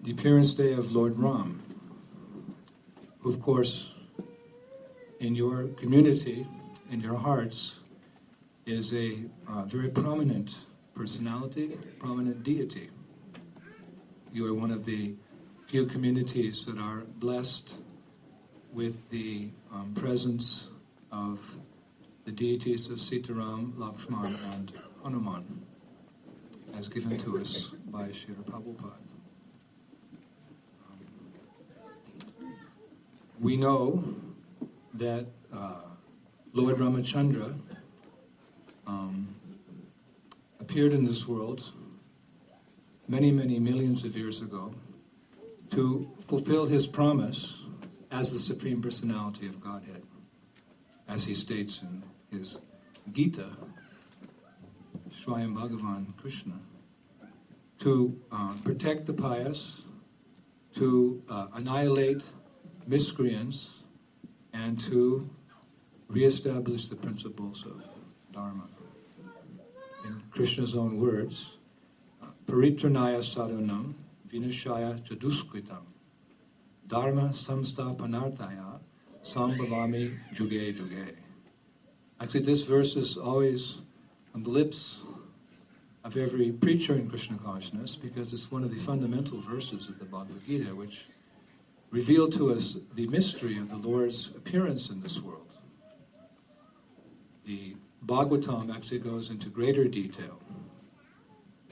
the appearance day of Lord Rama, who of course in your community, in your hearts, is a very prominent personality, prominent deity. You are one of the few communities that are blessed with the presence of the deities of Sita, Lakshman, and Hanuman, as given to us by Srila Prabhupada. We know that Lord Ramachandra appeared in this world many, many millions of years ago to fulfill his promise as the Supreme Personality of Godhead, as he states in his Gita, Swami Bhagavan Krishna, to protect the pious, to annihilate miscreants, and to reestablish the principles of Dharma. In Krishna's own words, Paritranaya sadhanam vinashaya chaduskritam dharma samstapanartaya sambhavami juge juge. Actually, this verse is always on the lips of every preacher in Krishna consciousness because it's one of the fundamental verses of the Bhagavad Gita, which reveal to us the mystery of the Lord's appearance in this world. The Bhagavatam actually goes into greater detail,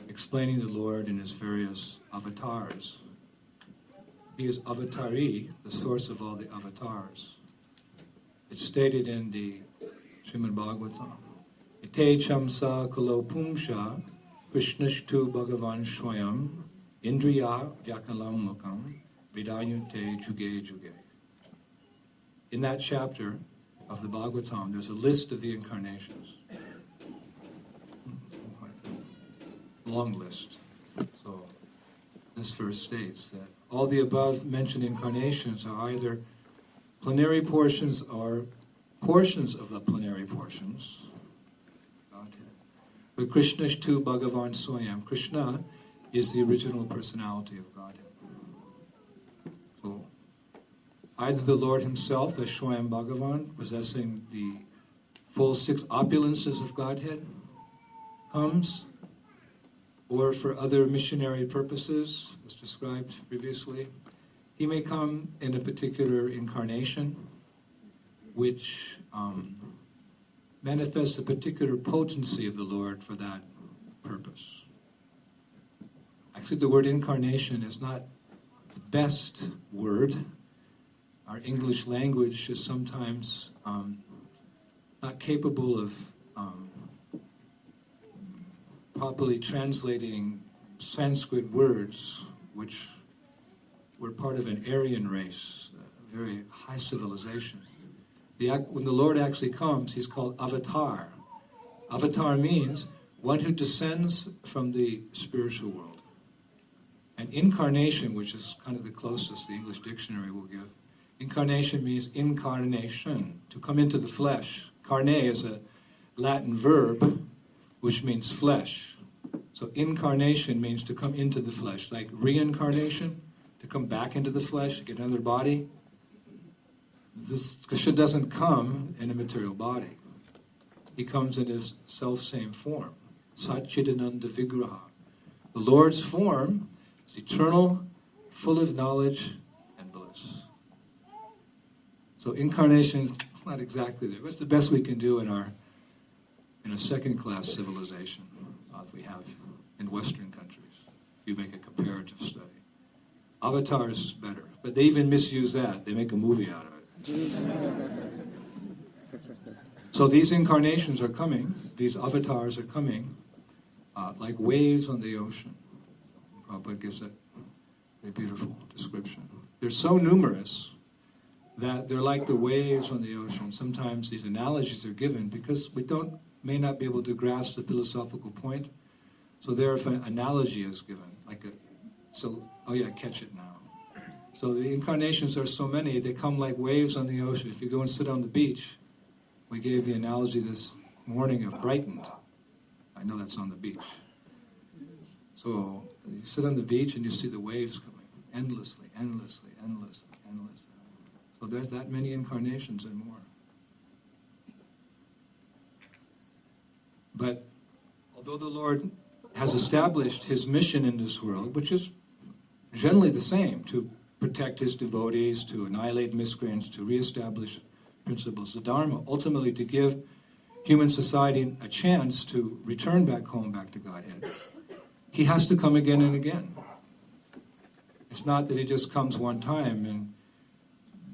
explaining the Lord in his various avatars. He is avatari, the source of all the avatars. It's stated in the Srimad Bhagavatam. Ite chamsa kalo pumsha krishnashtu bhagavan swayam indriya vyakalam mukam vidayante juge juge. In that chapter of the Bhagavatam, there's a list of the incarnations. Long list. So this verse states that all the above mentioned incarnations are either plenary portions or portions of the plenary portions. But Krishnashtu Bhagavan Swayam. Krishna is the original personality of Godhead. So either the Lord himself as Swayam Bhagavan, possessing the full six opulences of Godhead, comes, or for other missionary purposes, as described previously, he may come in a particular incarnation which manifests a particular potency of the Lord for that purpose. Actually, the word incarnation is not the best word. Our English language is sometimes not capable of properly translating Sanskrit words, which were part of an Aryan race, a very high civilization. When the Lord actually comes, he's called avatar. Avatar means one who descends from the spiritual world. And incarnation, which is kind of the closest the English dictionary will give, incarnation means incarnation, to come into the flesh. Carne is a Latin verb which means flesh. So incarnation means to come into the flesh, like reincarnation, to come back into the flesh, to get another body. This Krishna doesn't come in a material body. He comes in his self-same form. Satchidananda Vigraha. The Lord's form is eternal, full of knowledge and bliss. So incarnation is not exactly there. It's the best we can do in a second-class civilization that we have in Western countries. You make a comparative study. Avatars is better, but they even misuse that. They make a movie out of it. So these incarnations are coming, these avatars are coming, like waves on the ocean. Prabhupada gives that very beautiful description. They're so numerous that they're like the waves on the ocean. Sometimes these analogies are given because we may not be able to grasp the philosophical point. So therefore an analogy is given, catch it now. So the incarnations are so many, they come like waves on the ocean. If you go and sit on the beach, we gave the analogy this morning of brightened. I know that's on the beach. So you sit on the beach and you see the waves coming. endlessly, endlessly, endlessly, endlessly. So there's that many incarnations and more. But although the Lord has established his mission in this world, which is generally the same, to protect his devotees, to annihilate miscreants, to reestablish principles of Dharma, ultimately to give human society a chance to return back home, back to Godhead, he has to come again and again. It's not that he just comes one time and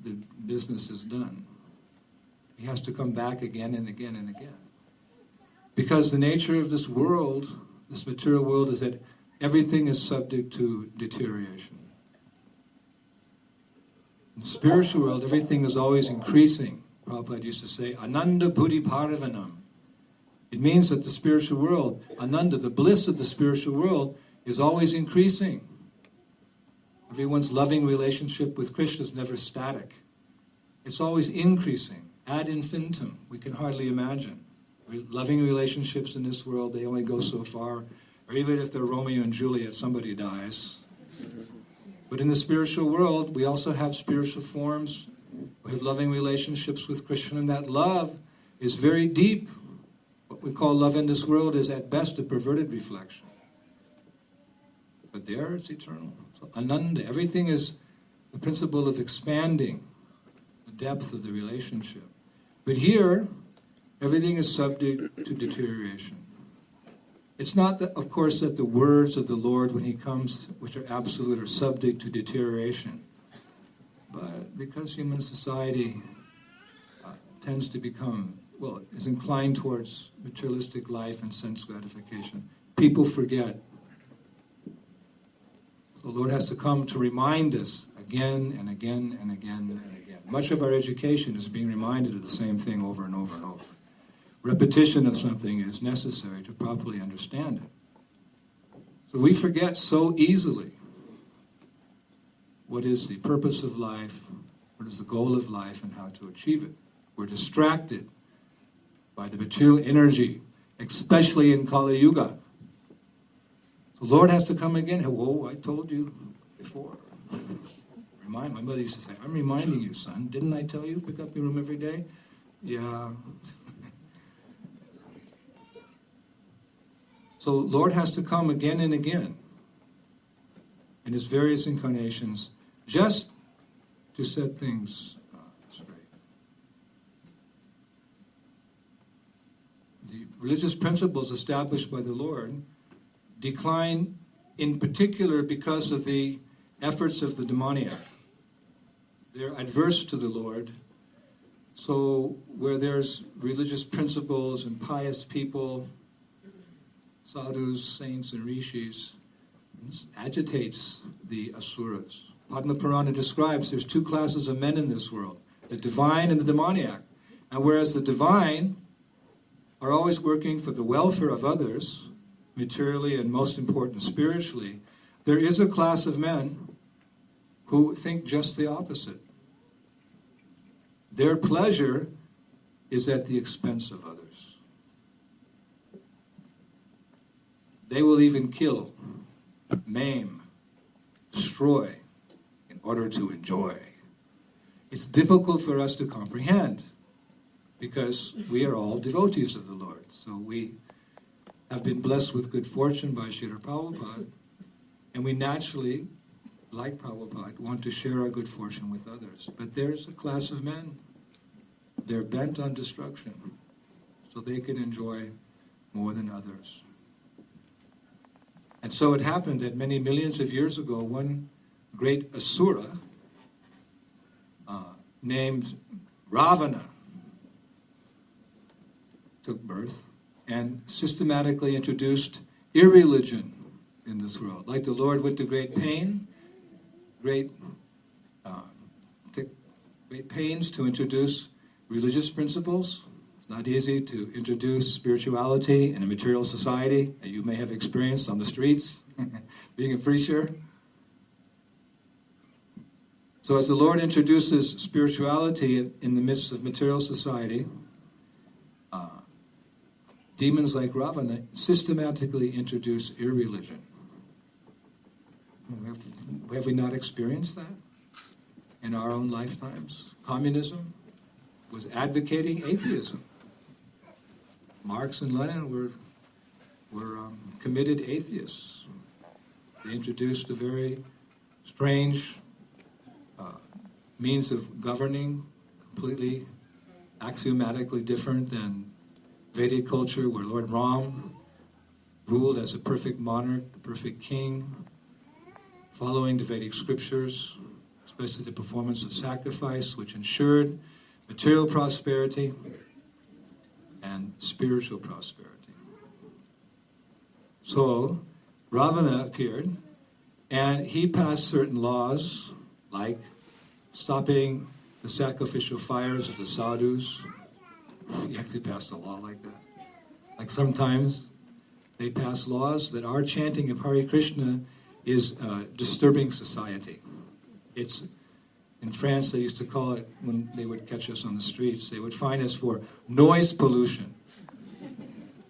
the business is done. He has to come back again and again and again. Because the nature of this world, this material world, is that everything is subject to deterioration. In the spiritual world, everything is always increasing. Prabhupada used to say, Ananda Buddhi Paravanam. It means that the spiritual world, Ananda, the bliss of the spiritual world, is always increasing. Everyone's loving relationship with Krishna is never static. It's always increasing, ad infinitum. We can hardly imagine. Loving relationships in this world, they only go so far. Or even if they're Romeo and Juliet, somebody dies. But in the spiritual world, we also have spiritual forms. We have loving relationships with Krishna, and that love is very deep. What we call love in this world is at best a perverted reflection. But there it's eternal. So Ananda, everything is the principle of expanding the depth of the relationship. But here, everything is subject to deterioration. It's not that, of course, that the words of the Lord when he comes, which are absolute, are subject to deterioration. But because human society tends to become, is inclined towards materialistic life and sense gratification, people forget. The Lord has to come to remind us again and again and again and again. Much of our education is being reminded of the same thing over and over and over. Repetition of something is necessary to properly understand it. So we forget so easily what is the purpose of life, what is the goal of life, and how to achieve it. We're distracted by the material energy, especially in Kali-yuga. The Lord has to come again. Whoa, I told you before. My mother used to say, I'm reminding you, son. Didn't I tell you pick up your room every day? Yeah. So Lord has to come again and again in his various incarnations just to set things straight. The religious principles established by the Lord decline in particular because of the efforts of the demoniac. They're adverse to the Lord. So where there's religious principles and pious people, sadhus, saints, and rishis, agitates the asuras. Padma Purana describes there's two classes of men in this world, the divine and the demoniac. And whereas the divine are always working for the welfare of others, materially and most important spiritually, there is a class of men who think just the opposite. Their pleasure is at the expense of others. They will even kill, maim, destroy in order to enjoy. It's difficult for us to comprehend because we are all devotees of the Lord. So we have been blessed with good fortune by Srila Prabhupada, and we naturally, like Prabhupada, want to share our good fortune with others. But there's a class of men, they're bent on destruction, so they can enjoy more than others. And so it happened that many millions of years ago, one great asura named Ravana took birth and systematically introduced irreligion in this world. Like the Lord went to great pain, great pains to introduce religious principles. It's not easy to introduce spirituality in a material society that you may have experienced on the streets, being a preacher. So as the Lord introduces spirituality in the midst of material society, demons like Ravana systematically introduce irreligion. We have to Have we not experienced that in our own lifetimes? Communism was advocating atheism. Marx and Lenin were committed atheists. They introduced a very strange means of governing, completely axiomatically different than Vedic culture, where Lord Rama ruled as a perfect monarch, the perfect king, following the Vedic scriptures, especially the performance of sacrifice, which ensured material prosperity and spiritual prosperity. So, Ravana appeared, and he passed certain laws, like stopping the sacrificial fires of the sadhus. He actually passed a law like that. Like sometimes they pass laws that our chanting of Hare Krishna is disturbing society. It's, in France, they used to call it, when they would catch us on the streets, they would fine us for noise pollution.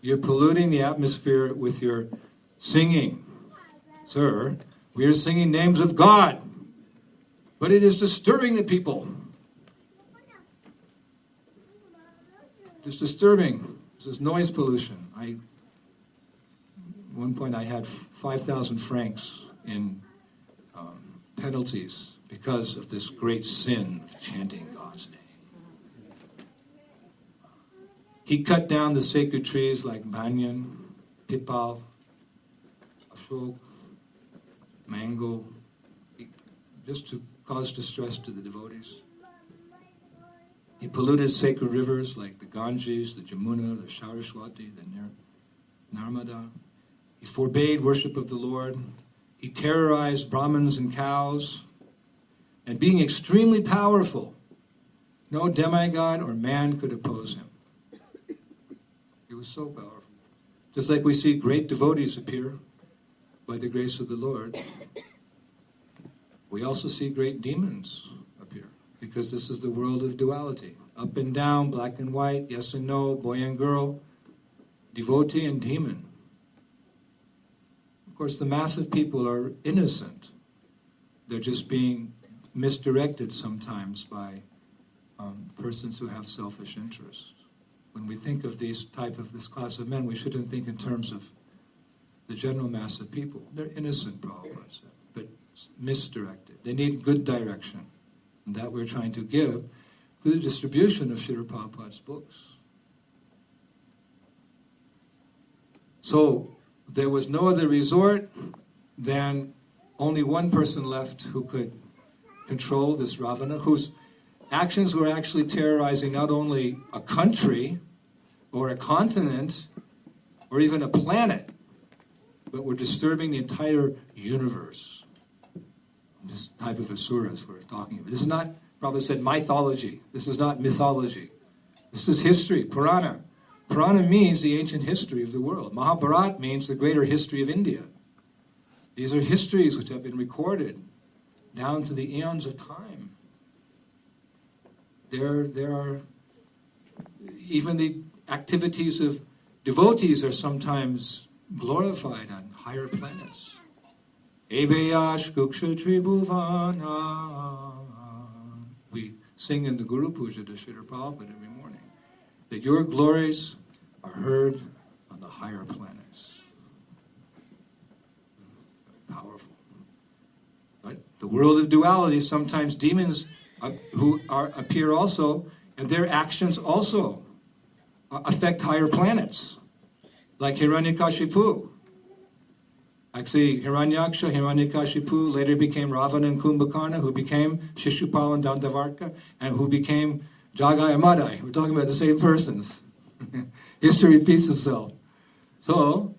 You're polluting the atmosphere with your singing. Sir, we are singing names of God, but it is disturbing the people. It's disturbing. This is noise pollution. At one point I had 5,000 francs in penalties because of this great sin of chanting God's name. He cut down the sacred trees like banyan, pipal, ashok, mango, just to cause distress to the devotees. He polluted sacred rivers like the Ganges, the Jamuna, the Saraswati, the Narmada. He forbade worship of the Lord. He terrorized Brahmins and cows. And being extremely powerful, no demigod or man could oppose him. He was so powerful. Just like we see great devotees appear by the grace of the Lord, we also see great demons appear, because this is the world of duality. Up and down, black and white, yes and no, boy and girl, devotee and demon. Of course, the mass of people are innocent. They're just being misdirected sometimes by persons who have selfish interests. When we think of this class of men, we shouldn't think in terms of the general mass of people. They're innocent, Prabhupada said, but misdirected. They need good direction, and that we're trying to give through the distribution of Srila Prabhupada's books. So, there was no other resort than only one person left who could control this Ravana, whose actions were actually terrorizing not only a country or a continent or even a planet, but were disturbing the entire universe. This type of asuras we're talking about. This is not, Prabhupada said, mythology. This is not mythology. This is history, Purana. Purana means the ancient history of the world. Mahabharata means the greater history of India. These are histories which have been recorded down to the eons of time. There are, even the activities of devotees are sometimes glorified on higher planets. Eveyash Guksha Tribhuvana. We sing in the Guru Puja to Srila Prabhupada every morning that your glories are heard on the higher planets. Powerful. But the world of duality, sometimes demons appear also, and their actions also affect higher planets, like Hiranyakashipu. Actually, Hiranyakashipu later became Ravana and Kumbhakarna, who became Shishupal and Dandavarka, and who became Jagai and Madai. We're talking about the same persons. History repeats itself. So,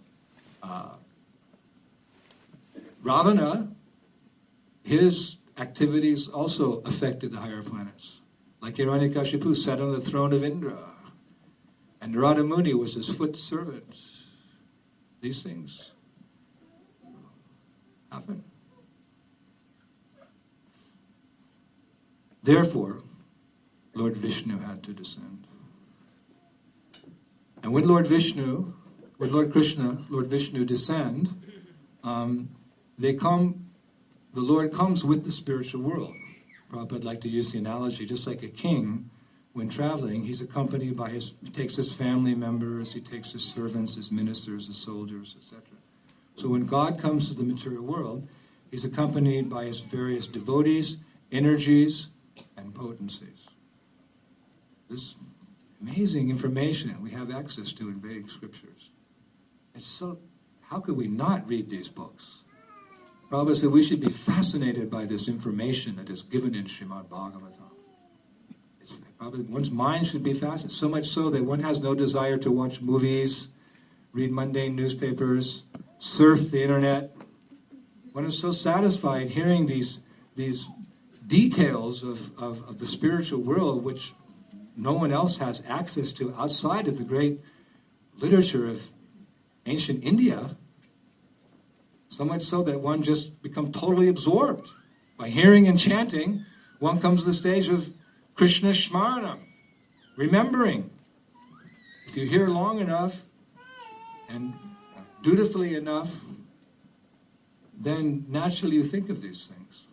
Ravana, his activities also affected the higher planets. Like Hiranyakashipu sat on the throne of Indra, and Narada Muni was his foot servant. These things happen. Therefore, Lord Vishnu had to descend. And when Lord Krishna, Lord Vishnu descend, they come the Lord comes with the spiritual world. Prabhupada would like to use the analogy, just like a king, when traveling, he's accompanied by he takes his family members, he takes his servants, his ministers, his soldiers, etc. So when God comes to the material world, he's accompanied by his various devotees, energies, and potencies. This amazing information we have access to in Vedic scriptures. It's so, how could we not read these books? Prabhupada said we should be fascinated by this information that is given in Srimad Bhagavatam. One's mind should be fascinated, so much so that one has no desire to watch movies, read mundane newspapers, surf the internet. One is so satisfied hearing these details of the spiritual world which no one else has access to outside of the great literature of ancient India. So much so that one just becomes totally absorbed. By hearing and chanting, one comes to the stage of Krishna Shmaranam, remembering. If you hear long enough and dutifully enough, then naturally you think of these things.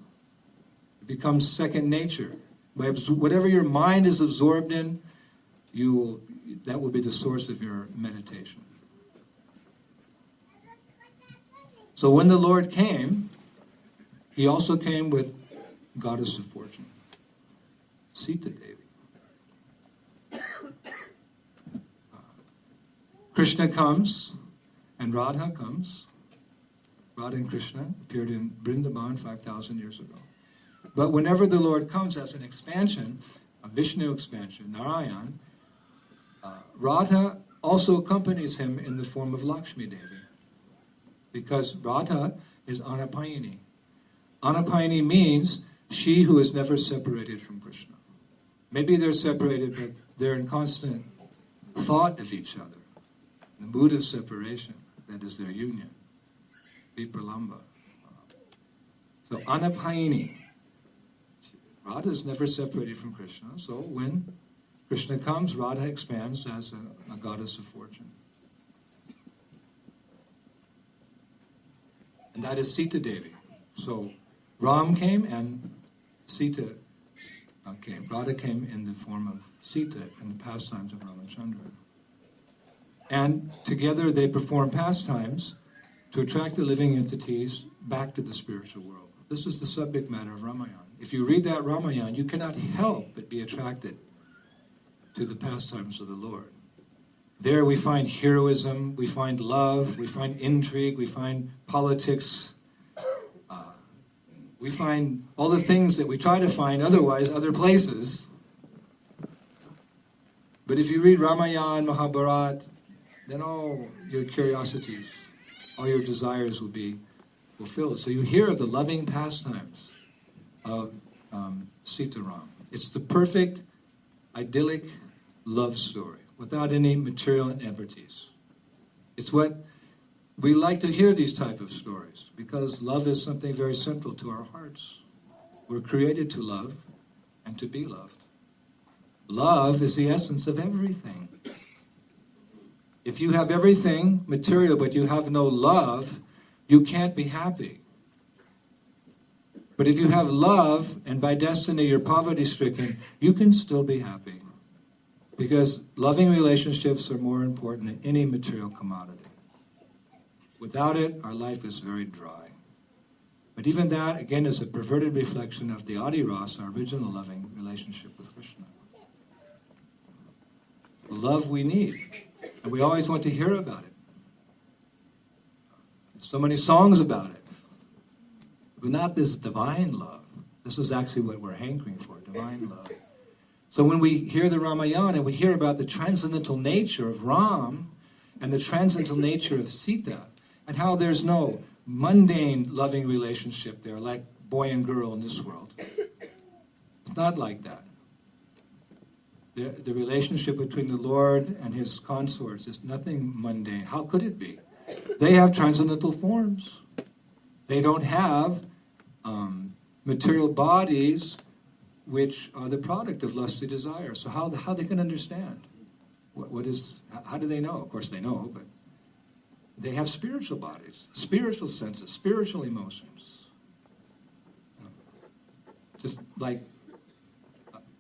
It becomes second nature. Whatever your mind is absorbed in, that will be the source of your meditation. So when the Lord came, he also came with Goddess of Fortune, Sita Devi. Krishna comes, and Radha comes. Radha and Krishna appeared in Vrindavan 5,000 years ago. But whenever the Lord comes as an expansion, a Vishnu expansion, Narayan, Radha also accompanies him in the form of Lakshmi Devi. Because Radha is Anapayini. Anapayini means she who is never separated from Krishna. Maybe they're separated, but they're in constant thought of each other. The mood of separation, that is their union. Vipralamba. So Anapayini. Radha is never separated from Krishna. So when Krishna comes, Radha expands as a goddess of fortune. And that is Sita Devi. So Ram came and Sita came. Radha came in the form of Sita in the pastimes of Ramachandra. And together they perform pastimes to attract the living entities back to the spiritual world. This is the subject matter of Ramayana. If you read that Ramayana, you cannot help but be attracted to the pastimes of the Lord. There we find heroism, we find love, we find intrigue, we find politics. We find all the things that we try to find otherwise other places. But if you read Ramayana, Mahabharata, then all your curiosities, all your desires will be fulfilled. So you hear of the loving pastimes of Sita Ram. It's the perfect, idyllic love story, without any material inebrities. It's what we like to hear, these type of stories, because love is something very central to our hearts. We're created to love and to be loved. Love is the essence of everything. If you have everything material but you have no love, you can't be happy. But if you have love and by destiny you're poverty-stricken, you can still be happy. Because loving relationships are more important than any material commodity. Without it, our life is very dry. But even that, again, is a perverted reflection of the Adi Rasa, our original loving relationship with Krishna. The love we need. And we always want to hear about it. So many songs about it. But not this divine love. This is actually what we're hankering for, divine love. So when we hear the Ramayana, we hear about the transcendental nature of Ram and the transcendental nature of Sita, and how there's no mundane loving relationship there, like boy and girl in this world. It's not like that. The relationship between the Lord and his consorts is nothing mundane. How could it be? They have transcendental forms. They don't have material bodies which are the product of lusty desire. So how they can understand? How do they know? Of course they know, but they have spiritual bodies, spiritual senses, spiritual emotions. like,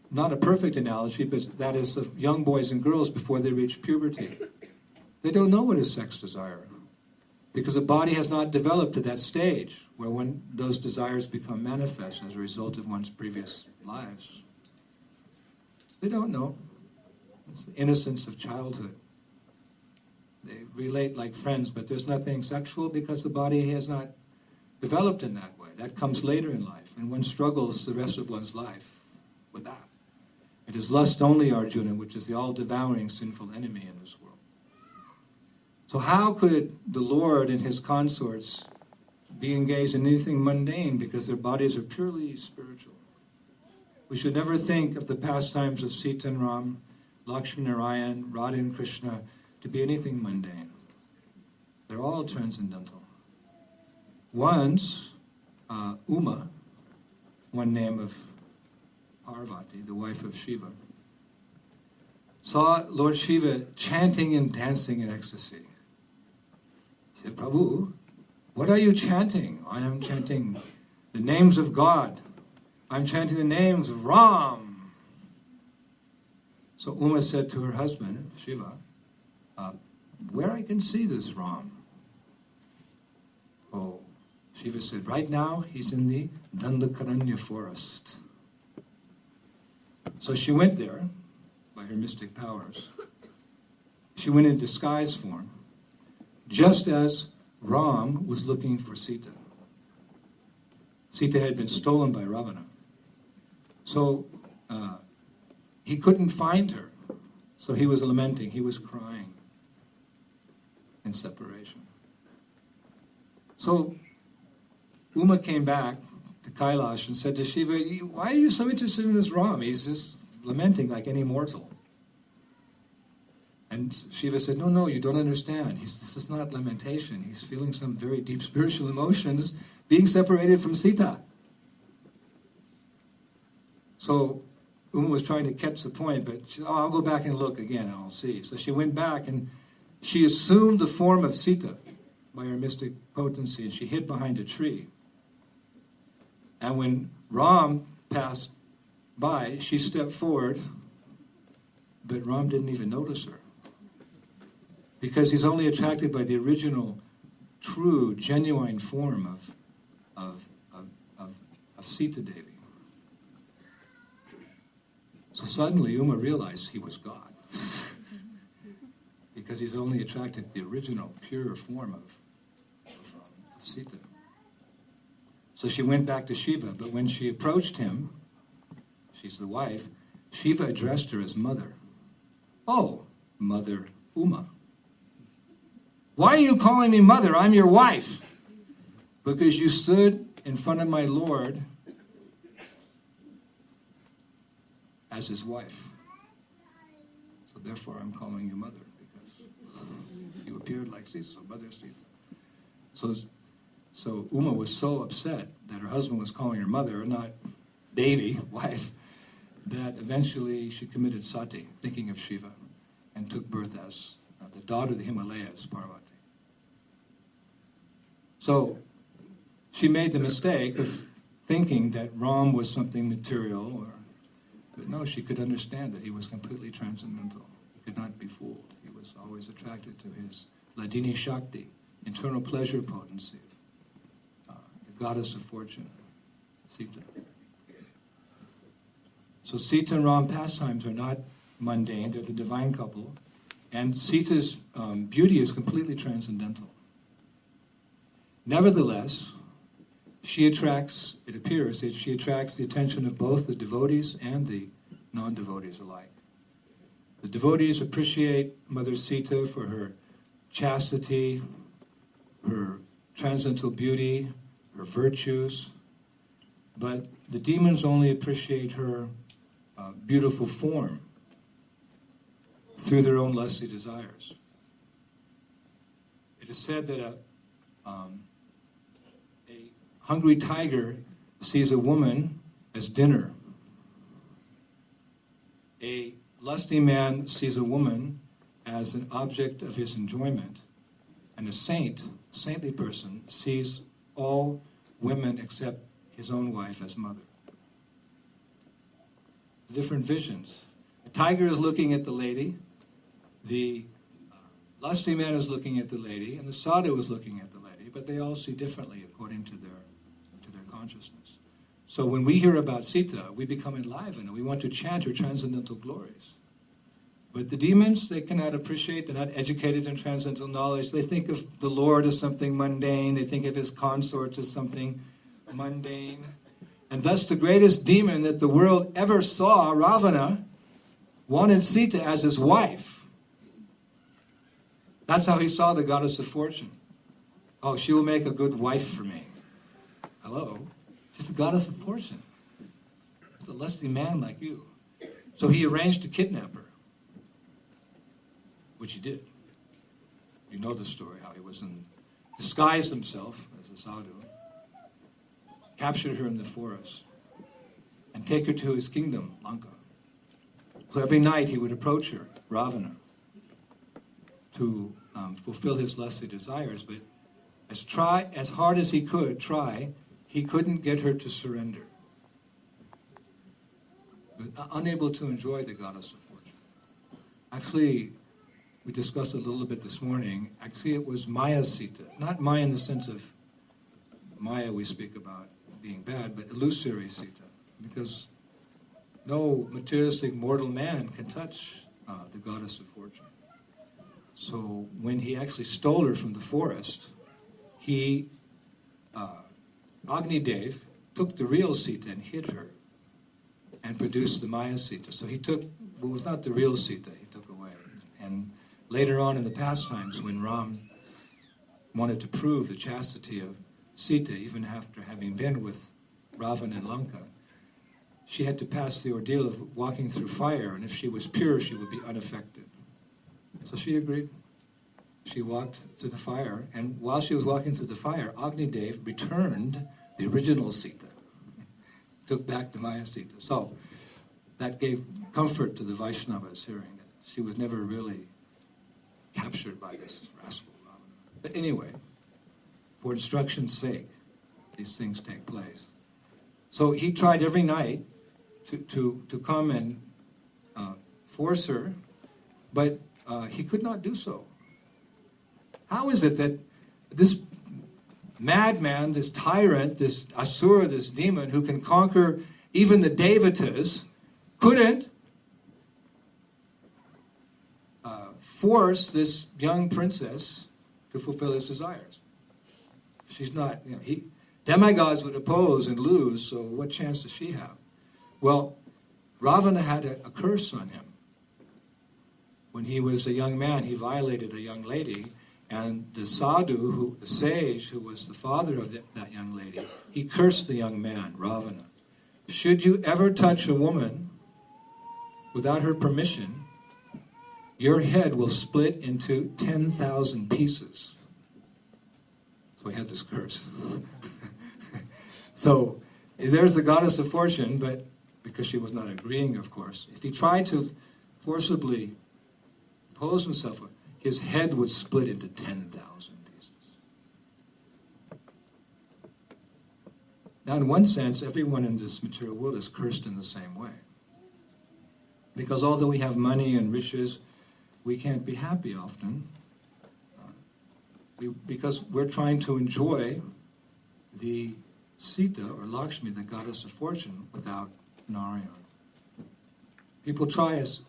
not a perfect analogy, but that is of young boys and girls before they reach puberty. They don't know what is sex desire, because the body has not developed to that stage where when those desires become manifest as a result of one's previous lives. They don't know. It's the innocence of childhood. They relate like friends, but there's nothing sexual because the body has not developed in that way. That comes later in life, and one struggles the rest of one's life with that. It is lust only, Arjuna, which is the all-devouring sinful enemy in this world. So how could the Lord and his consorts be engaged in anything mundane because their bodies are purely spiritual? We should never think of the pastimes of Sita and Ram, Lakshman and Narayan, Radha and Krishna to be anything mundane. They're all transcendental. Once, Uma, one name of Parvati, the wife of Shiva, saw Lord Shiva chanting and dancing in ecstasy. She said, Prabhu, what are you chanting? I am chanting the names of God. I'm chanting the names of Ram. So Uma said to her husband, Shiva, where I can see this Ram? Oh, Shiva said, right now he's in the Dandakaranya forest. So she went there by her mystic powers. She went in disguise form, just as Ram was looking for Sita. Sita had been stolen by Ravana. So he couldn't find her. So he was lamenting, he was crying in separation. So Uma came back to Kailash and said to Shiva, why are you so interested in this Ram? He's just lamenting like any mortal. And Shiva said, no, you don't understand. This is not lamentation. He's feeling some very deep spiritual emotions being separated from Sita. So Uma was trying to catch the point, but she said, I'll go back and look again and I'll see. So she went back and she assumed the form of Sita by her mystic potency, and she hid behind a tree. And when Ram passed by, she stepped forward, but Ram didn't even notice her. Because he's only attracted by the original, true, genuine form of Sita Devi. So suddenly Uma realized he was God. Because he's only attracted to the original, pure form of Sita. So she went back to Shiva, but when she approached him, she's the wife, Shiva addressed her as mother. Oh, Mother Uma. Why are you calling me mother? I'm your wife. Because you stood in front of my Lord as his wife. So therefore I'm calling you mother, because you appeared like Sita, so Mother Sita. So Uma was so upset that her husband was calling her mother, not Devi, wife, that eventually she committed sati, thinking of Shiva, and took birth as the daughter of the Himalayas, Parvati. So she made the mistake of thinking that Ram was something material, but no, she could understand that he was completely transcendental. He could not be fooled. He was always attracted to his Ladini Shakti, internal pleasure potency, the goddess of fortune, Sita. So Sita and Ram pastimes are not mundane, they're the divine couple, and Sita's beauty is completely transcendental. Nevertheless, it appears that she attracts the attention of both the devotees and the non-devotees alike. The devotees appreciate Mother Sita for her chastity, her transcendental beauty, her virtues, but the demons only appreciate her beautiful form through their own lusty desires. It is said that a hungry tiger sees a woman as dinner. A lusty man sees a woman as an object of his enjoyment. And a saintly person, sees all women except his own wife as mother. different visions. The tiger is looking at the lady, the lusty man is looking at the lady, and the sadhu is looking at the lady, but they all see differently according to their consciousness. So when we hear about Sita, we become enlivened and we want to chant her transcendental glories. But the demons, they cannot appreciate, they're not educated in transcendental knowledge. They think of the Lord as something mundane, they think of his consorts as something mundane. And thus the greatest demon that the world ever saw, Ravana, wanted Sita as his wife. That's how he saw the goddess of fortune. Oh, she will make a good wife for me. Hello? She's the goddess of fortune. It's a lusty man like you. So he arranged to kidnap her, which he did. You know the story, how he disguised himself as a sadhu, captured her in the forest, and take her to his kingdom, Lanka. So every night he would approach her, Ravana, to fulfill his lusty desires, but as hard as he could he couldn't get her to surrender. He was unable to enjoy the goddess of fortune. Actually, we discussed it a little bit this morning. Actually, it was Maya Sita. Not Maya in the sense of Maya we speak about being bad, but illusory Sita. Because no materialistic mortal man can touch the goddess of fortune. So when he actually stole her from the forest, Agni Dev took the real Sita and hid her and produced the Maya Sita. So he took what was not the real Sita, he took away. And later on in the pastimes, when Ram wanted to prove the chastity of Sita, even after having been with Ravana and Lanka, she had to pass the ordeal of walking through fire, and if she was pure, she would be unaffected. So she agreed. She walked through the fire, and while she was walking through the fire, Agni Dev returned the original Sita, took back the Maya Sita. So that gave comfort to the Vaishnavas, hearing that she was never really captured by this rascal Ravana. But anyway, for instruction's sake, these things take place. So he tried every night to come and force her, but he could not do so. How is it that this madman, this tyrant, this asura, this demon who can conquer even the devatas, couldn't force this young princess to fulfill his desires? She's not, demigods would oppose and lose, so what chance does she have? Well, Ravana had a curse on him. When he was a young man, he violated a young lady, and the sadhu, the sage, who was the father of that young lady, he cursed the young man, Ravana. Should you ever touch a woman without her permission, your head will split into 10,000 pieces. So he had this curse. So there's the goddess of fortune, but because she was not agreeing, of course, if he tried to forcibly impose himself, his head would split into 10,000 pieces. Now, in one sense, everyone in this material world is cursed in the same way. Because although we have money and riches, we can't be happy often. Because we're trying to enjoy the Sita, or Lakshmi, the goddess of fortune, without Narayan. People try us.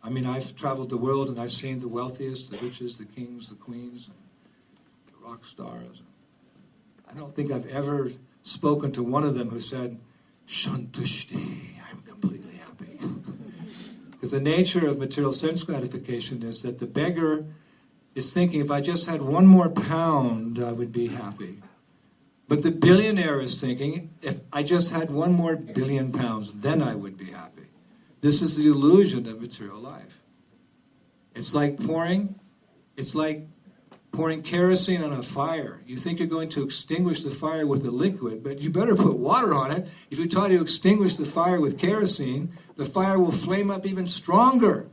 I've traveled the world and I've seen the wealthiest, the richest, the kings, the queens, and the rock stars. I don't think I've ever spoken to one of them who said, Shantushti, I'm completely happy. Because the nature of material sense gratification is that the beggar is thinking, if I just had one more pound, I would be happy. But the billionaire is thinking, if I just had one more billion pounds, then I would be happy. This is the illusion of material life. It's like pouring kerosene on a fire. You think you're going to extinguish the fire with a liquid, but you better put water on it. If you try to extinguish the fire with kerosene, the fire will flame up even stronger.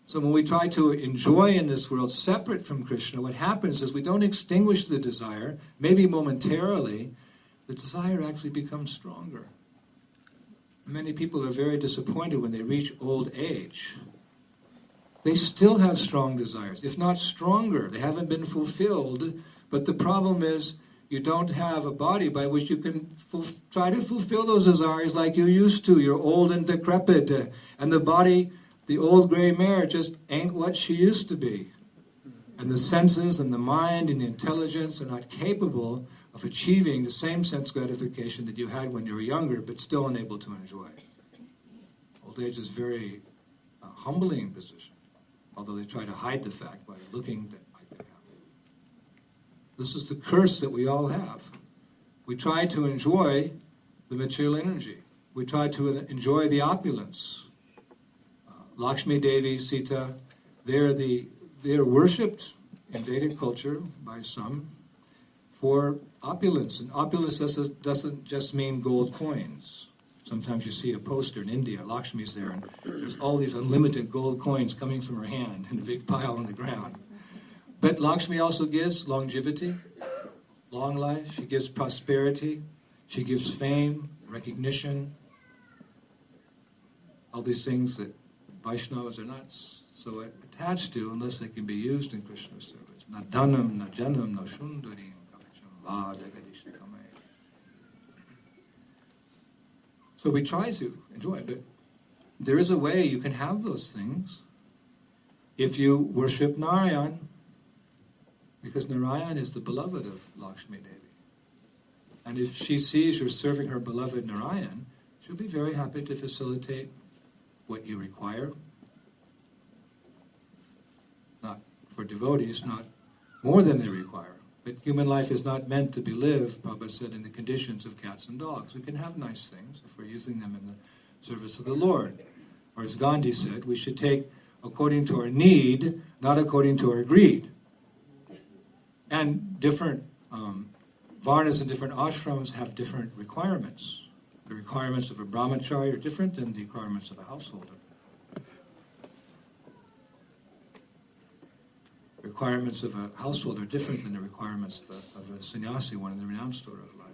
So when we try to enjoy in this world separate from Krishna, what happens is we don't extinguish the desire, maybe momentarily, the desire actually becomes stronger. many people are very disappointed when they reach old age. They still have strong desires, if not stronger. They haven't been fulfilled, but the problem is you don't have a body by which you can try to fulfill those desires like you used to. You're old and decrepit, and the body, the old gray mare, just ain't what she used to be. And the senses and the mind and the intelligence are not capable of achieving the same sense gratification that you had when you were younger, but still unable to enjoy. Old age is a very humbling position, although they try to hide the fact by looking like they have. This is the curse that we all have. We try to enjoy the material energy. We try to enjoy the opulence. Lakshmi Devi, Sita, they're worshipped in Vedic culture by some for opulence. And opulence doesn't just mean gold coins. Sometimes you see a poster in India, Lakshmi's there, and there's all these unlimited gold coins coming from her hand in a big pile on the ground. But Lakshmi also gives longevity, long life. She gives prosperity. She gives fame, recognition. All these things that Vaishnavas are not so attached to unless they can be used in Krishna's service. Na dhanam, na janam, na shundarim, kapacham, va jagadishikamaya. So we try to enjoy it, but there is a way you can have those things if you worship Narayan, because Narayan is the beloved of Lakshmi Devi. And if she sees you're serving her beloved Narayan, she'll be very happy to facilitate what you require. Not for devotees, not more than they require. But human life is not meant to be lived, Prabhupada said, in the conditions of cats and dogs. We can have nice things if we're using them in the service of the Lord. Or as Gandhi said, we should take according to our need, not according to our greed. And different varnas and different ashrams have different requirements. The requirements of a brahmachari are different than the requirements of a householder. The requirements of a household are different than the requirements of a sannyasi, one in the renounced order of life.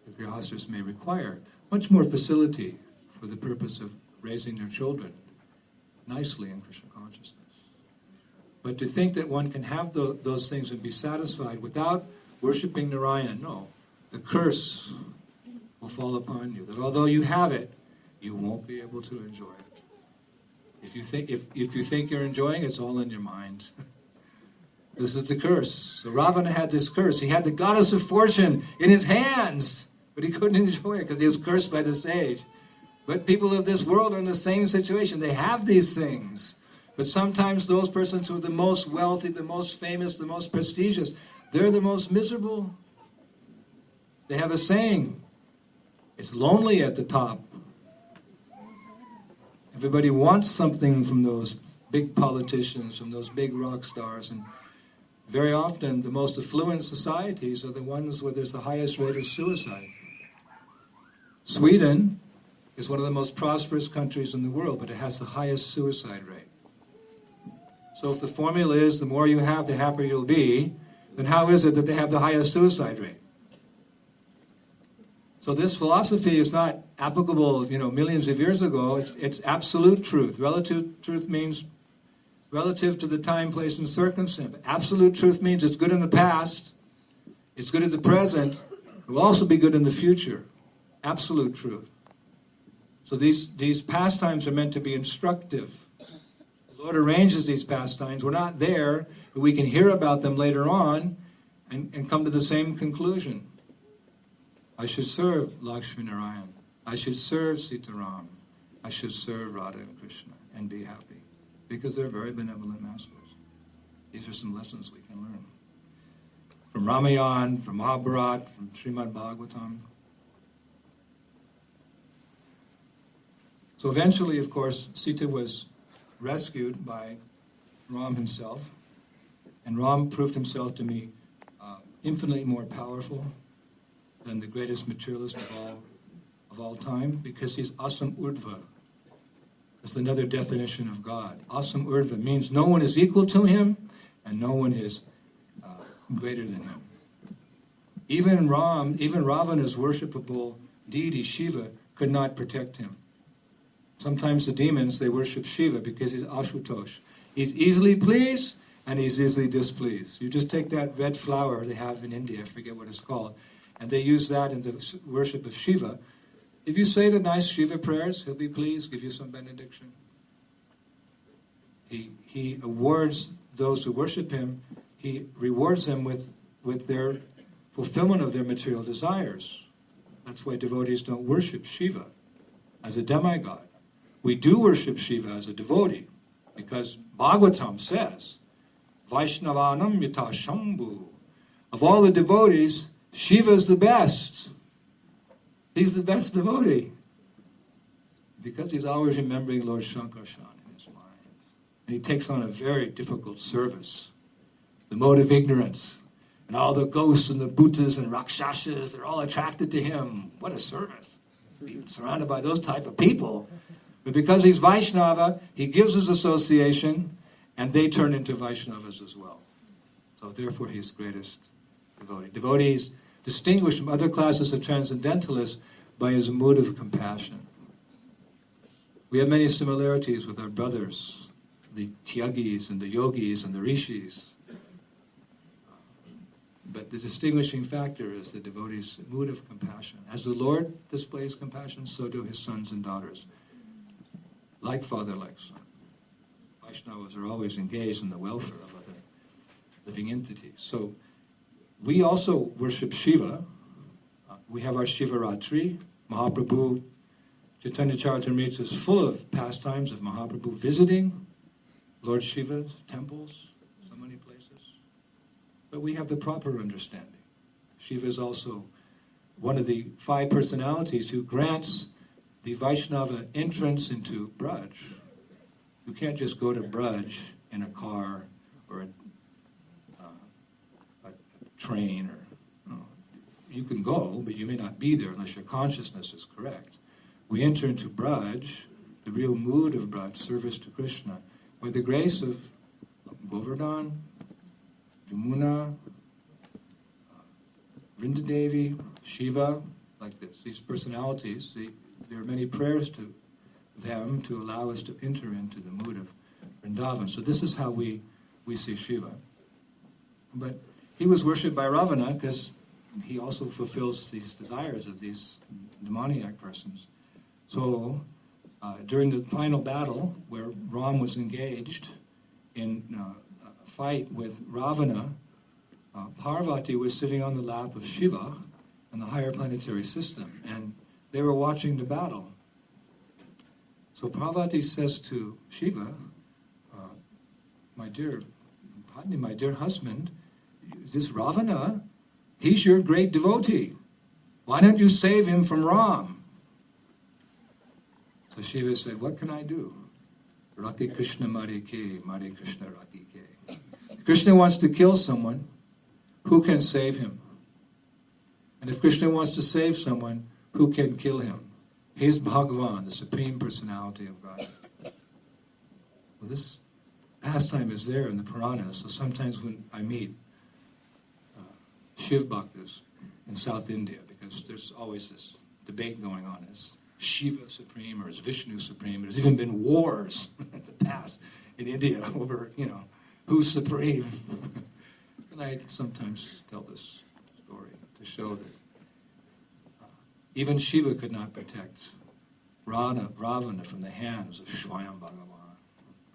The grihasthas may require much more facility for the purpose of raising their children nicely in Krishna consciousness. But to think that one can have those things and be satisfied without worshipping Narayan, no. The curse will fall upon you, that although you have it, you won't be able to enjoy it. If you think you're enjoying it, it's all in your mind. This is the curse. So Ravana had this curse. He had the goddess of fortune in his hands, but he couldn't enjoy it because he was cursed by the sage. But people of this world are in the same situation. They have these things. But sometimes those persons who are the most wealthy, the most famous, the most prestigious, they're the most miserable. They have a saying, it's lonely at the top. Everybody wants something from those big politicians, from those big rock stars, and very often the most affluent societies are the ones where there's the highest rate of suicide. Sweden is one of the most prosperous countries in the world, but it has the highest suicide rate. So if the formula is the more you have, the happier you'll be, then how is it that they have the highest suicide rate? So this philosophy is not applicable, millions of years ago. It's absolute truth. Relative truth means relative to the time, place, and circumstance. Absolute truth means it's good in the past, it's good in the present, it will also be good in the future. Absolute truth. So these pastimes are meant to be instructive. The Lord arranges these pastimes. We're not there, but we can hear about them later on and come to the same conclusion. I should serve Lakshmi Narayan. I should serve Sita Ram. I should serve Radha and Krishna and be happy. Because they're very benevolent masters. These are some lessons we can learn. From Ramayana, from Mahabharata, from Srimad Bhagavatam. So eventually, of course, Sita was rescued by Ram himself. And Ram proved himself to be infinitely more powerful than the greatest materialist of all time, because he's Asam Urdhva. That's another definition of God. Asam Urdhva means no one is equal to him, and no one is greater than him. Even Ravana's worshipable deity Shiva could not protect him. Sometimes the demons, they worship Shiva because he's Ashutosh. He's easily pleased and he's easily displeased. You just take that red flower they have in India, I forget what it's called, and they use that in the worship of Shiva. If you say the nice Shiva prayers, he'll be pleased, give you some benediction. He awards those who worship him, he rewards them with their fulfillment of their material desires. That's why devotees don't worship Shiva as a demigod. We do worship Shiva as a devotee, because Bhagavatam says, Vaishnavanam yata shambhu. Of all the devotees, Shiva is the best. He's the best devotee. Because he's always remembering Lord Shankarshan in his mind. And he takes on a very difficult service. The mode of ignorance. And all the ghosts and the bhutas and rakshasas, they're all attracted to him. What a service. Being surrounded by those type of people. But because he's Vaishnava, he gives his association, and they turn into Vaishnavas as well. So therefore he's greatest devotee. Devotees distinguished from other classes of transcendentalists by his mood of compassion. We have many similarities with our brothers, the Tyagis and the Yogis and the Rishis. But the distinguishing factor is the devotee's mood of compassion. As the Lord displays compassion, so do his sons and daughters. Like father, like son. Vaishnavas are always engaged in the welfare of other living entities. So we also worship Shiva. We have our Shivaratri. Mahaprabhu, Chaitanya Charitamrita is full of pastimes of Mahaprabhu visiting Lord Shiva's temples, so many places. But we have the proper understanding. Shiva is also one of the 5 personalities who grants the Vaishnava entrance into Braj. You can't just go to Braj in a car or a train. You can go, but you may not be there unless your consciousness is correct. We enter into Braj, the real mood of Braj, service to Krishna, with the grace of Govardhan, Yamuna, Vrindadevi, Shiva, like this. These personalities, there are many prayers to them to allow us to enter into the mood of Vrindavan. So this is how we see Shiva. But he was worshipped by Ravana because he also fulfills these desires of these demoniac persons. So during the final battle where Ram was engaged in a fight with Ravana, Parvati was sitting on the lap of Shiva in the higher planetary system, and they were watching the battle. So Parvati says to Shiva, my dear husband, this Ravana, he's your great devotee. Why don't you save him from Ram? So Shiva said, what can I do? Raki Krishna Mari Ke, Mari Krishna Raki Ke. Krishna wants to kill someone, who can save him? And if Krishna wants to save someone, who can kill him? He is Bhagavan, the Supreme Personality of God. Well, this pastime is there in the Puranas, so sometimes when I meet Shiv Bhaktas in South India, because there's always this debate going on, is Shiva supreme or is Vishnu supreme? There's even been wars in the past in India over, who's supreme. And I sometimes tell this story to show that even Shiva could not protect Ravana from the hands of Swayam Bhagavan.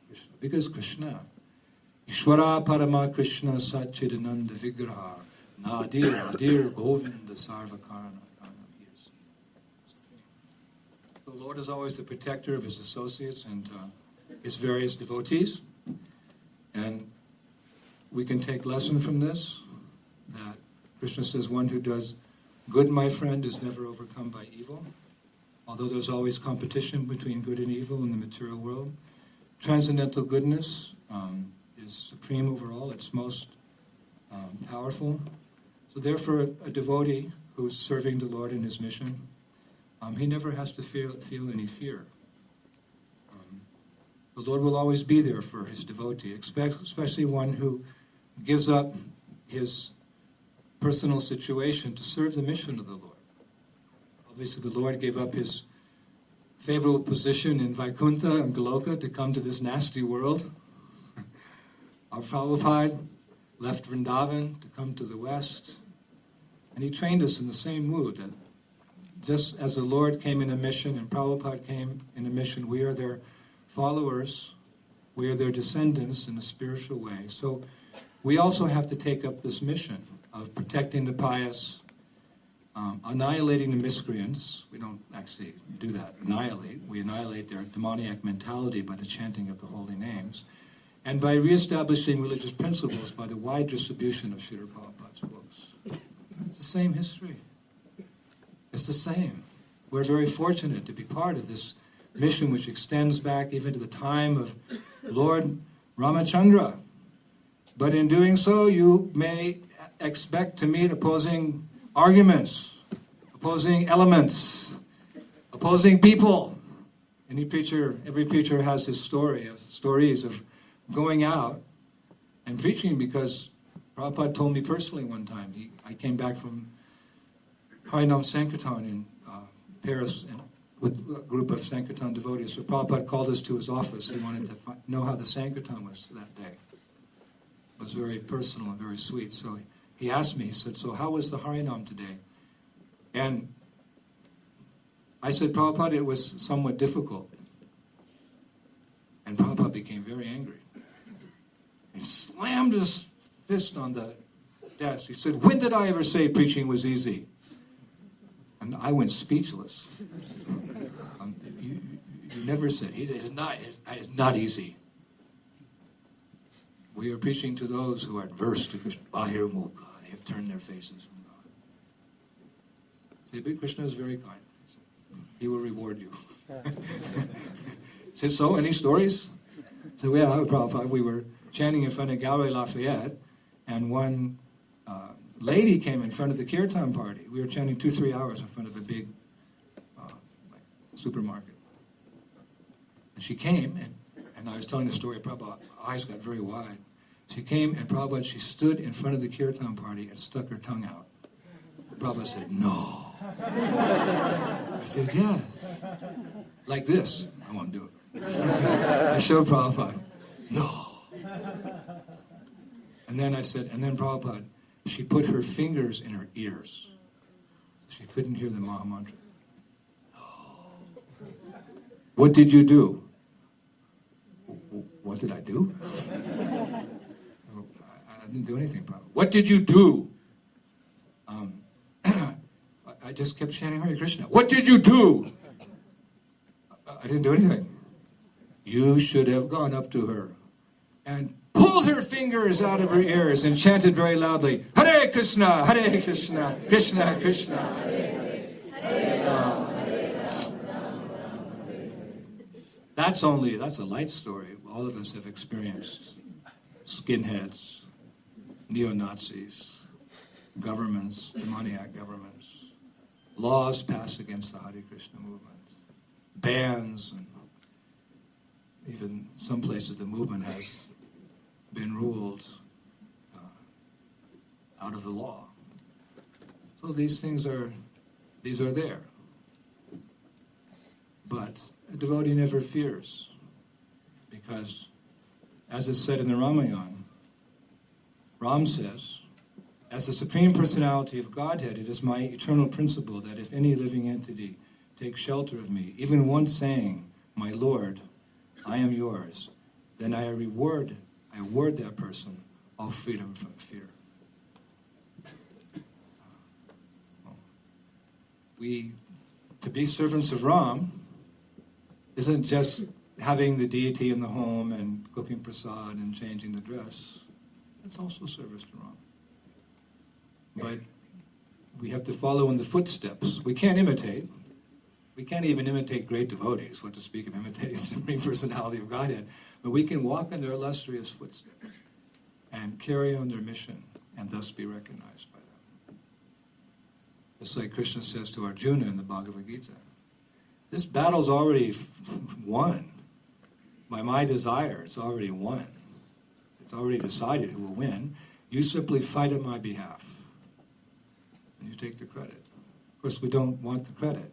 Krishna. Because Krishna, Ishwara Parama Krishna Satchidananda Vigraha, Nadir Govinda Sarvakarna. The Lord is always the protector of his associates and his various devotees. And we can take lesson from this, that Krishna says, one who does good, my friend, is never overcome by evil. Although there's always competition between good and evil in the material world, transcendental goodness is supreme over all. It's most powerful. So therefore, a devotee who's serving the Lord in his mission, he never has to feel any fear. The Lord will always be there for his devotee, especially one who gives up his personal situation to serve the mission of the Lord. Obviously, the Lord gave up his favorable position in Vaikuntha and Goloka to come to this nasty world. Our Prabhupada left Vrindavan to come to the West. And he trained us in the same mood, that just as the Lord came in a mission and Prabhupada came in a mission, we are their followers, we are their descendants in a spiritual way. So we also have to take up this mission of protecting the pious, annihilating the miscreants. We don't actually do that, annihilate. We annihilate their demoniac mentality by the chanting of the holy names, and by reestablishing religious principles by the wide distribution of Srila Prabhupada's books. It's the same history. It's the same. We're very fortunate to be part of this mission which extends back even to the time of Lord Ramachandra. But in doing so, you may expect to meet opposing arguments, opposing elements, opposing people. Every preacher has his stories of going out and preaching, because Prabhupada told me personally one time, I came back from Harinam Sankirtan in Paris with a group of Sankirtan devotees. So Prabhupada called us to his office. He wanted to know how the Sankirtan was that day. It was very personal and very sweet. So he asked me, he said, so how was the Harinam today? And I said, Prabhupada, it was somewhat difficult. And Prabhupada became very angry. He slammed his fist on the desk. He said, when did I ever say preaching was easy? And I went speechless. You never said, it's not easy. We are preaching to those who are adverse to Krishna. Bahir Mukha. They have turned their faces from God. See, but Krishna is very kind. He will reward you. Said, so, any stories? So, yeah, Prabhupada, we were chanting in front of Gallery Lafayette, and one lady came in front of the kirtan party. We were chanting 2-3 hours in front of a big supermarket. And she came, and I was telling the story, Prabhupada's eyes got very wide. She came, and Prabhupada, she stood in front of the kirtan party and stuck her tongue out. Prabhupada said, no. I said, yes. Like this. I won't do it. I showed Prabhupada, no. And then I said, and then Prabhupada, she put her fingers in her ears. She couldn't hear the Mahamantra. What did you do? What did I do? I didn't do anything, Prabhupada. What did you do? I just kept chanting Hare Krishna. What did you do? I didn't do anything. You should have gone up to her and pulled her fingers out of her ears and chanted very loudly, Hare Krishna, Hare Krishna, Krishna Krishna, Hare Hare, Rama, Hare Rama. That's a light story. All of us have experienced skinheads, neo-Nazis, governments, demoniac governments, laws passed against the Hare Krishna movement, bans, and even some places the movement has been ruled out of the law. So these things are there. But a devotee never fears, because as is said in the Ramayana, Ram says, as the Supreme Personality of Godhead, it is my eternal principle that if any living entity takes shelter of me, even once saying, my Lord, I am yours, then I award that person all freedom from fear. To be servants of Ram isn't just having the deity in the home and cooking prasad and changing the dress. It's also service to Ram. But we have to follow in the footsteps. We can't imitate. We can't even imitate great devotees, what to speak of imitating the Supreme Personality of Godhead. But we can walk in their illustrious footsteps and carry on their mission and thus be recognized by them. It's like Krishna says to Arjuna in the Bhagavad Gita, this battle's already won. By my desire, it's already won. It's already decided who will win. You simply fight on my behalf. And you take the credit. Of course, we don't want the credit.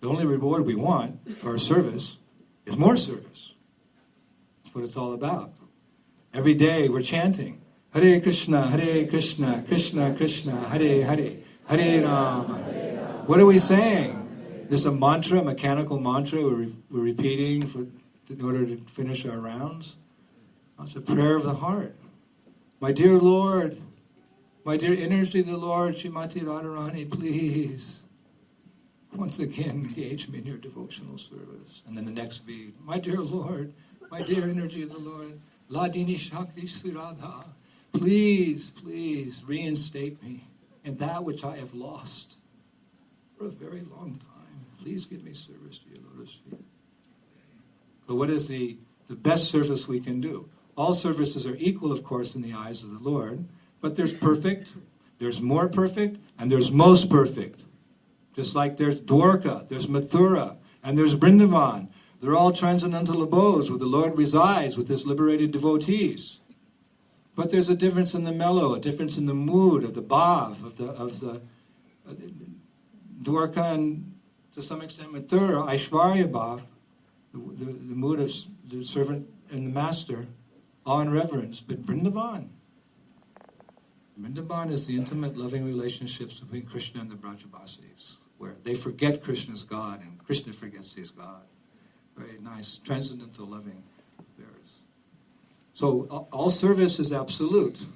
The only reward we want for our service is more service. That's what it's all about. Every day we're chanting, Hare Krishna, Krishna Krishna, Hare Hare, Hare Rama. What are we saying? Just a mantra, a mechanical mantra we're repeating in order to finish our rounds? It's a prayer of the heart. My dear Lord, my dear energy of the Lord, Srimati Radharani, please, once again, engage me in your devotional service. And then the next beat, my dear Lord, my dear energy of the Lord, Ladini Shakti Siradha, please, please reinstate me in that which I have lost for a very long time. Please give me service to your lotus feet. But what is the best service we can do? All services are equal, of course, in the eyes of the Lord, but there's perfect, there's more perfect, and there's most perfect. Just like there's Dwarka, there's Mathura, and there's Vrindavan. They're all transcendental abodes where the Lord resides with his liberated devotees. But there's a difference in the mellow, a difference in the mood of the bhav, of the Dwarka, and to some extent Mathura, Aishvarya bhav, the mood of the servant and the master, awe and reverence. But Vrindavan is the intimate, loving relationships between Krishna and the Brajavasis, where they forget Krishna's God and Krishna forgets his God. Very nice, transcendental, loving affairs. So all service is absolute.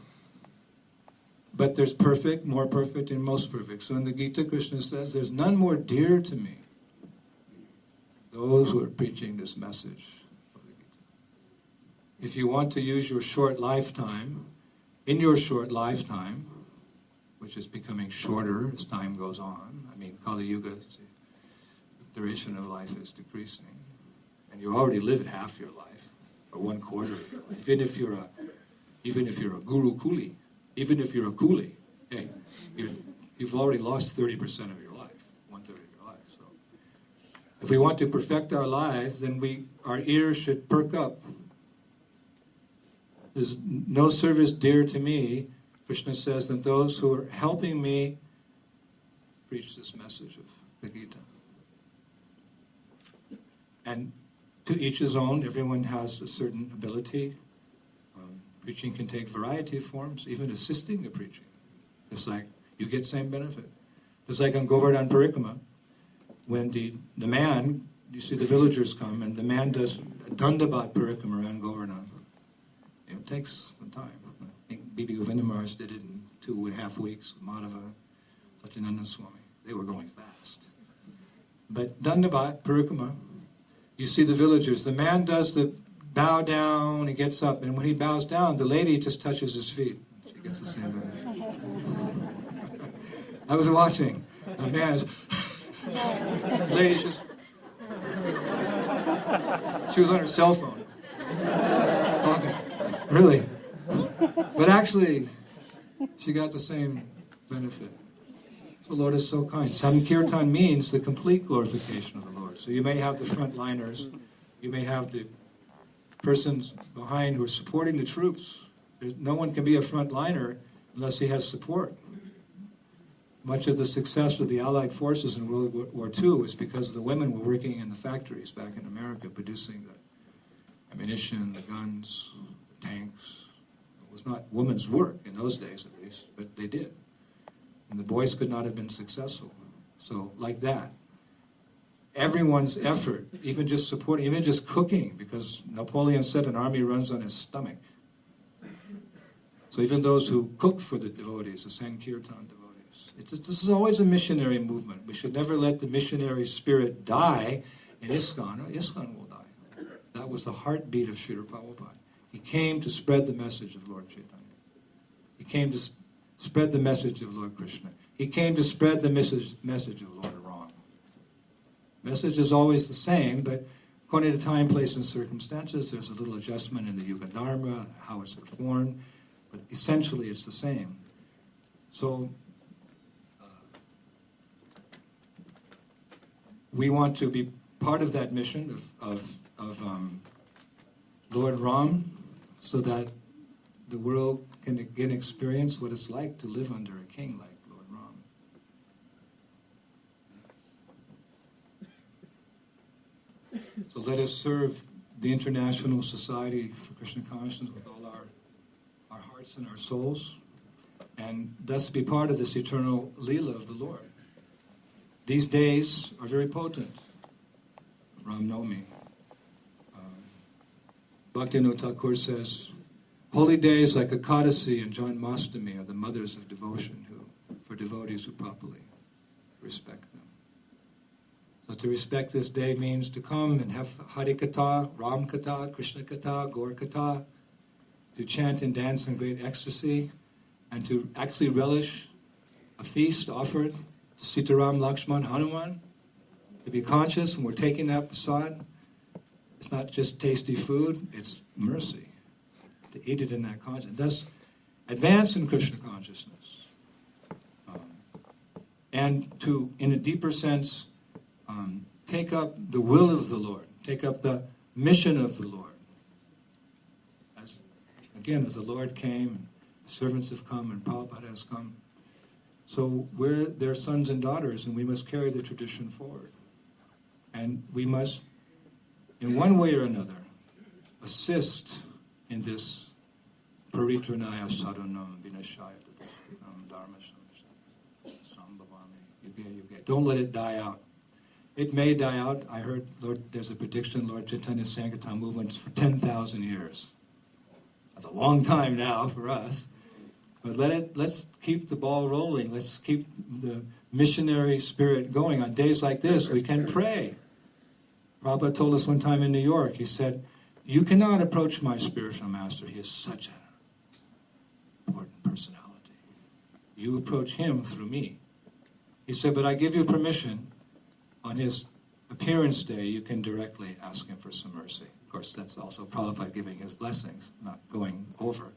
But there's perfect, more perfect, and most perfect. So in the Gita, Krishna says, there's none more dear to me. Those who are preaching this message of the Gita. If you want to use your short lifetime, in your short lifetime, which is becoming shorter as time goes on, I mean, Kali Yuga, the duration of life is decreasing. And you already live half your life, or 1/4 of your life. Even if you're a guru kuli, even if you're a coolie, hey, you've already lost 30% of your life, 1/3 of your life. So, if we want to perfect our lives, then our ears should perk up. There's no service dear to me, Krishna says, than those who are helping me preach this message of the Gita. And to each his own, everyone has a certain ability. Preaching can take variety of forms, even assisting the preaching. It's like you get same benefit. It's like on Govardhan Parikrama, when the man, you see the villagers come, and the man does a Dandabat Parikrama around Govardhan. It takes some time. I think Bibi Govindamars did it in 2.5 weeks with Madhava, Satyananda Swami. They were going fast. But Dandabat Parikrama, you see the villagers. The man does the bow down, he gets up, and when he bows down, the lady just touches his feet. She gets the same benefit. I was watching. The man is... the lady's just... She was on her cell phone. Talking. Really. But actually, she got the same benefit. So the Lord is so kind. Sankirtan means the complete glorification of the Lord. So you may have the frontliners, you may have the persons behind who are supporting the troops. No one can be a frontliner unless he has support. Much of the success of the Allied forces in World War II was because the women were working in the factories back in America, producing the ammunition, the guns, the tanks. It was not women's work in those days, at least, but they did. And the boys could not have been successful. So, like that. Everyone's effort, even just supporting, even just cooking, because Napoleon said an army runs on his stomach. So even those who cooked for the devotees, the Sankirtan devotees, this is always a missionary movement. We should never let the missionary spirit die in ISKCON, or ISKCON will die. That was the heartbeat of Srila Prabhupada. He came to spread the message of Lord Chaitanya. He came to spread the message of Lord Krishna. He came to spread the message of Lord Rama. Message is always the same, but according to time, place, and circumstances, there's a little adjustment in the Yuga Dharma, how it's performed, but essentially it's the same. So we want to be part of that mission of Lord Ram, so that the world can again experience what it's like to live under a king like Lord Ram. So let us serve the International Society for Krishna Consciousness with all our hearts and our souls, and thus be part of this eternal Leela of the Lord. These days are very potent. Ramnavmi. Bhaktivinoda Thakur says, holy days like Ekadasi and Janmashtami are the mothers of devotion for devotees who properly respect them. So to respect this day means to come and have Hare Katha, Ram Katha, Krishna Katha, Gaur Katha, to chant and dance in great ecstasy, and to actually relish a feast offered to Sita, Ram, Lakshman, Hanuman, to be conscious when we're taking that prasad. It's not just tasty food, it's mercy. To eat it in that consciousness. Thus, advance in Krishna consciousness. And to, in a deeper sense, take up the will of the Lord, take up the mission of the Lord. As the Lord came, and servants have come, and Prabhupada has come. So we're their sons and daughters, and we must carry the tradition forward. And we must, in one way or another, assist in this paritranaya sadhanam vinashaya dharma sambhavami. Don't let it die out. It may die out. I heard there's a prediction, Lord Chaitanya Sankirtan movement for 10,000 years. That's a long time now for us. But let's keep the ball rolling. Let's keep the missionary spirit going. On days like this, we can pray. Prabhupada told us one time in New York, he said, you cannot approach my spiritual master. He is such an important personality. You approach him through me. He said, but I give you permission. On his appearance day, you can directly ask him for some mercy. Of course, that's also Prabhupada giving his blessings, not going over.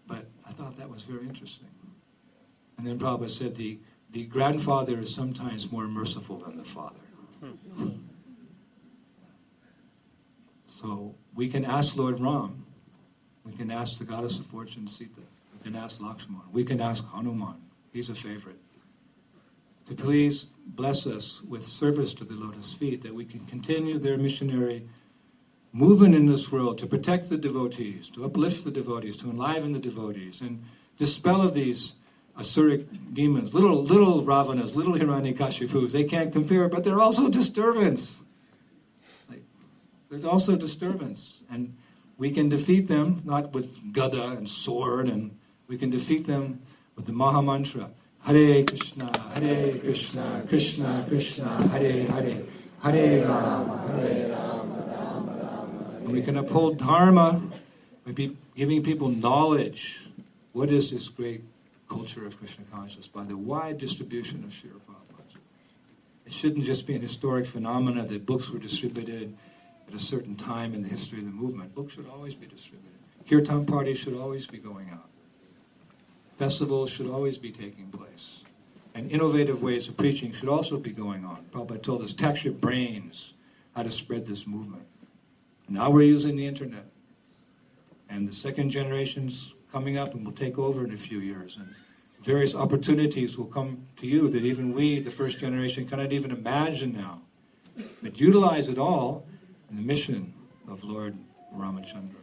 But I thought that was very interesting. And then Prabhupada said the grandfather is sometimes more merciful than the father. So we can ask Lord Ram, we can ask the goddess of fortune Sita, we can ask Lakshman, we can ask Hanuman, he's a favorite, to please bless us with service to the lotus feet, that we can continue their missionary movement in this world to protect the devotees, to uplift the devotees, to enliven the devotees, and dispel of these asuric demons, little Ravanas, little Hiranyakashipus. They can't compare, but they're also disturbance. There's also disturbance, and we can defeat them not with gada and sword, and we can defeat them with the Maha Mantra, Hare Krishna, Krishna Krishna, Hare Hare, Hare Rama, Hare Rama, Rama Rama. And we can uphold dharma by giving people knowledge. What is this great culture of Krishna consciousness? By the wide distribution of Srila Prabhupada. It shouldn't just be an historic phenomena that books were distributed at a certain time in the history of the movement. Books should always be distributed. Kirtan parties should always be going out. Festivals should always be taking place. And innovative ways of preaching should also be going on. Prabhupada told us, tax your brains how to spread this movement. Now we're using the internet. And the second generation's coming up and will take over in a few years. And various opportunities will come to you that even we, the first generation, cannot even imagine now. But utilize it all in the mission of Lord Ramachandra.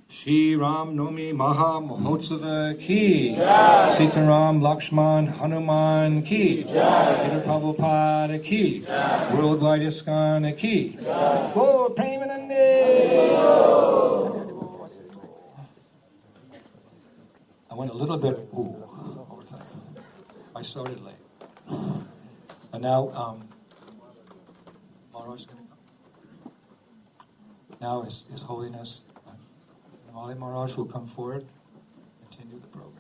Shri Ramnavmi Maha Mahotsava ki, Jai. Sita Ram Lakshman Hanuman ki, Srila Prabhupada ki, Jai. Worldwide ISKCON ki, Gaur Premanande. I went a little bit over time. I started late. And now, Maharaj is going to go. Now His Holiness Navami Maharaj will come forward, continue the program.